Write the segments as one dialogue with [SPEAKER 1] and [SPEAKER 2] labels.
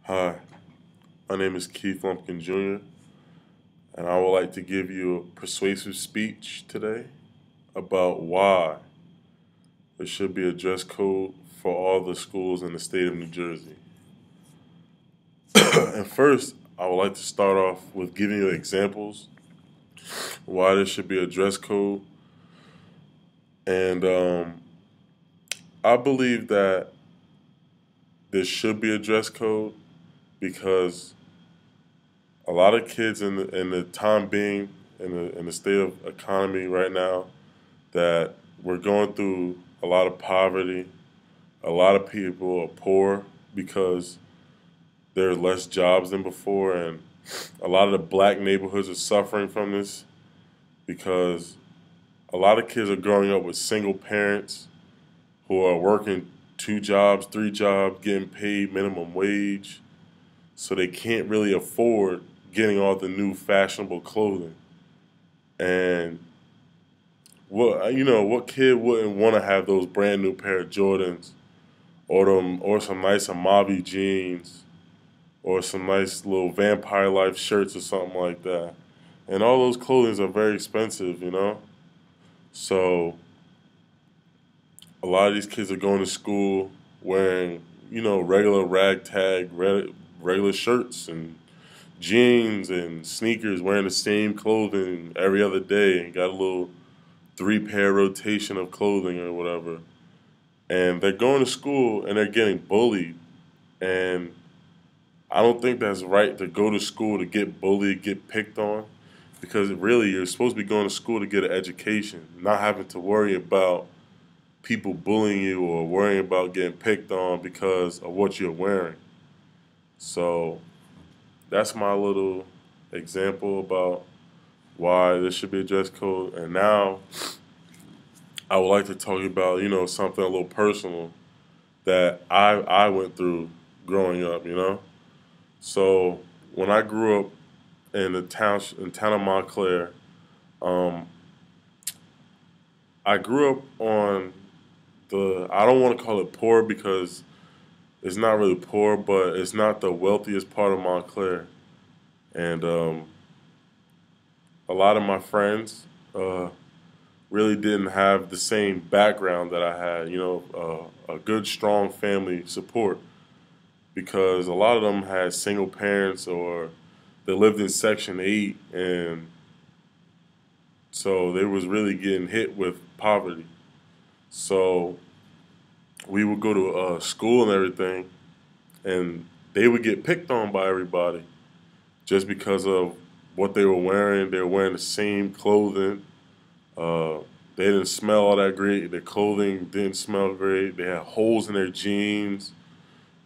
[SPEAKER 1] Hi, my name is Keith Lumpkin Jr., and I would like to give you a persuasive speech today about why there should be a dress code for all the schools in the state of New Jersey. And first, I would like to start off with giving you examples why there should be a dress code. And I believe that there should be a dress code because a lot of kids in the time being in the state of economy right now that we're going through a lot of poverty. A lot of people are poor because there are less jobs than before, and a lot of the black neighborhoods are suffering from this because a lot of kids are growing up with single parents who are working 2 jobs, 3 jobs, getting paid minimum wage, so they can't really afford getting all the new fashionable clothing. And what kid wouldn't want to have those brand new pair of Jordans or some nice Amavi jeans or some nice little Vampire Life shirts or something like that. And all those clothings are very expensive. So a lot of these kids are going to school wearing, regular ragtag, regular shirts and jeans and sneakers, wearing the same clothing every other day and got a little 3 pair rotation of clothing or whatever. And they're going to school and they're getting bullied. And I don't think that's right to go to school to get bullied, get picked on, because really you're supposed to be going to school to get an education, not having to worry about people bullying you or worrying about getting picked on because of what you're wearing. So that's my little example about why there should be a dress code. And now I would like to talk about, something a little personal that I went through growing up. So when I grew up in town of Montclair, um, I grew up on I don't want to call it poor because it's not really poor, but it's not the wealthiest part of Montclair. And a lot of my friends really didn't have the same background that I had, a good, strong family support because a lot of them had single parents or they lived in Section 8, and so they was really getting hit with poverty. So we would go to school and everything, and they would get picked on by everybody just because of what they were wearing. They were wearing the same clothing. Uh, they didn't smell all that great. Their clothing didn't smell great. They had holes in their jeans.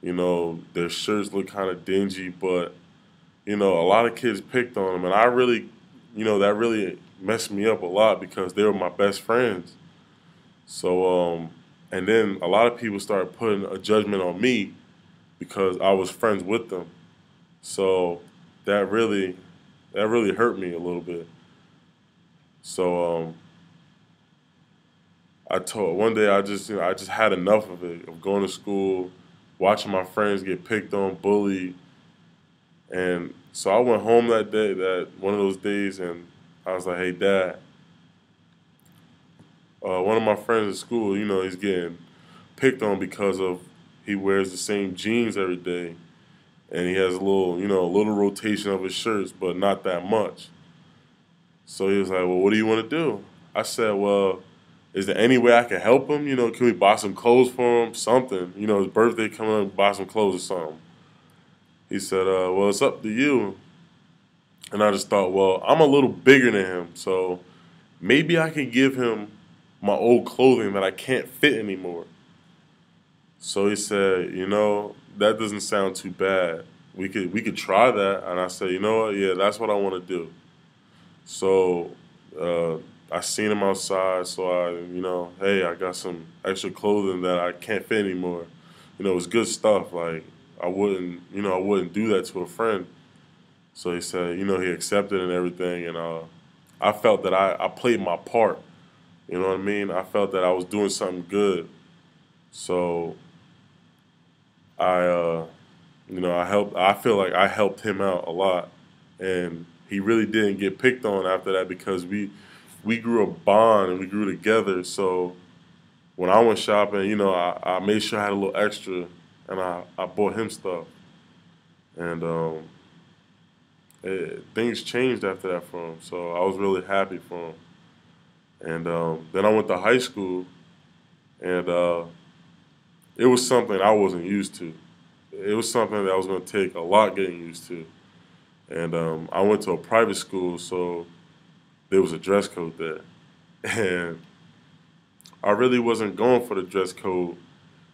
[SPEAKER 1] Their shirts looked kind of dingy, but a lot of kids picked on them, and I really, that really messed me up a lot because they were my best friends. So, and then a lot of people started putting a judgment on me because I was friends with them. So that really, that really hurt me a little bit. So, I told one day I just had enough of it, of going to school, watching my friends get picked on, bullied, and so I went home that day, that one of those days, and I was like, "Hey, Dad, one of my friends at school, he's getting picked on because of he wears the same jeans every day, and he has a little rotation of his shirts, but not that much." So he was like, "Well, what do you want to do?" I said, "Well, is there any way I can help him? Can we buy some clothes for him? Something. His birthday coming up, buy some clothes or something." He said, "Well, it's up to you." And I just thought, well, I'm a little bigger than him, so maybe I can give him my old clothing that I can't fit anymore. So he said, that doesn't sound too bad. We could try that. And I said, you know what? Yeah, that's what I want to do. So uh, I seen him outside, so hey, I got some extra clothing that I can't fit anymore. It's good stuff. Like I wouldn't do that to a friend. So he said, he accepted and everything, and I felt that I played my part. You know what I mean? I felt that I was doing something good. So I You know, I feel like I helped him out a lot, and he really didn't get picked on after that because we grew a bond and we grew together. So when I went shopping, you know, I made sure I had a little extra, and I bought him stuff, and things changed after that for him. So I was really happy for him. And then I went to high school, and it was something I wasn't used to. It was something that I was going to take a lot getting used to. And I went to a private school, so there was a dress code there. And I really wasn't going for the dress code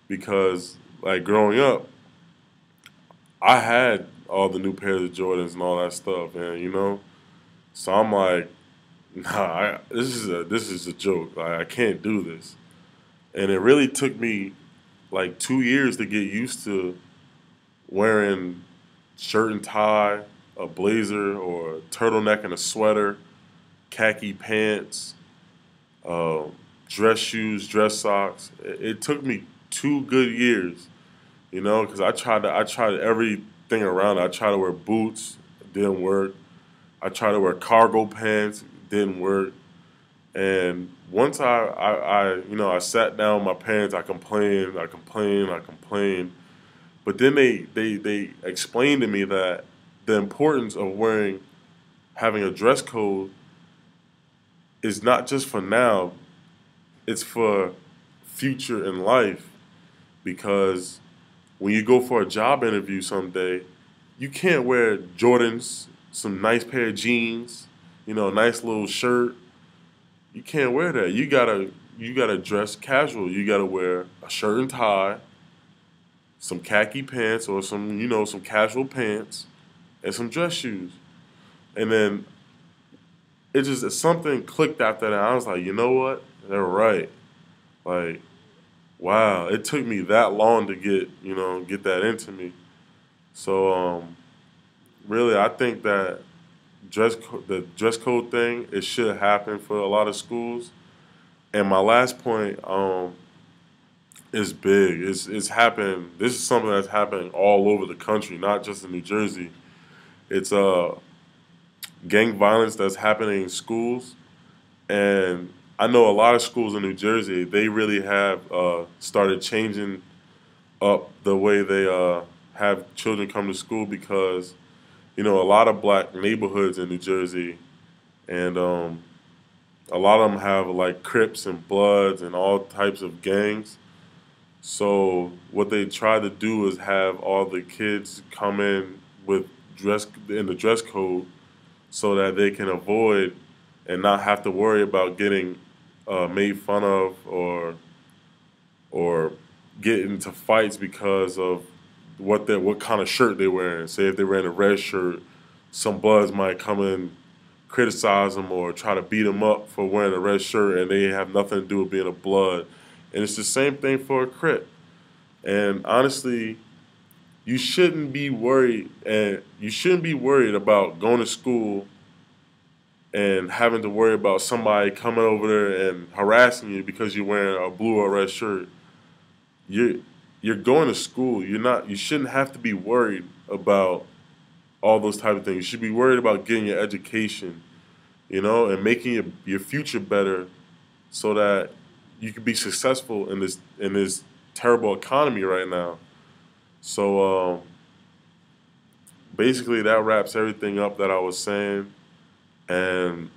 [SPEAKER 1] because, like, growing up, I had all the new pairs of Jordans and all that stuff, and you know, so I'm like, nah, this is a joke. Like, I can't do this. And it really took me like 2 years to get used to wearing shirt and tie, a blazer, or a turtleneck and a sweater, khaki pants, uh, dress shoes, dress socks. It took me 2 good years, you know, because I tried everything around it. I tried to wear boots, it didn't work. I tried to wear cargo pants, it didn't work. And once you know, I sat down with my parents, I complained. But then they explained to me that the importance of having a dress code is not just for now, it's for future in life. Because when you go for a job interview someday, you can't wear Jordans, some nice pair of jeans, you know, a nice little shirt. You can't wear that. You gotta dress casual. You gotta wear a shirt and tie, some khaki pants or some, you know, some casual pants and some dress shoes. And then something clicked after that. I was like, you know what? They're right. Like, wow, it took me that long to get that into me. So really, I think that the dress code thing, it should happen for a lot of schools. And my last point is big. It's happened. This is something that's happening all over the country, not just in New Jersey. It's gang violence that's happening in schools, and I know a lot of schools in New Jersey. They really have started changing up the way they have children come to school because you know a lot of black neighborhoods in New Jersey, and a lot of them have like Crips and Bloods and all types of gangs. So what they try to do is have all the kids come in with the dress code so that they can avoid and not have to worry about getting made fun of or get into fights because of what kind of shirt they're wearing. Say if they're wearing a red shirt, some Bloods might come in, criticize them or try to beat them up for wearing a red shirt, and they have nothing to do with being a Blood. And it's the same thing for a Crip. And honestly, you shouldn't be worried about going to school and having to worry about somebody coming over there and harassing you because you're wearing a blue or red shirt. You're you're going to school. You shouldn't have to be worried about all those type of things. You should be worried about getting your education, and making your future better so that you can be successful in this terrible economy right now. So basically, that wraps everything up that I was saying, and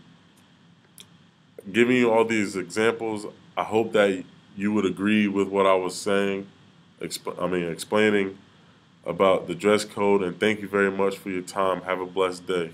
[SPEAKER 1] giving you all these examples. I hope that you would agree with what I was saying. Explaining about the dress code. And thank you very much for your time. Have a blessed day.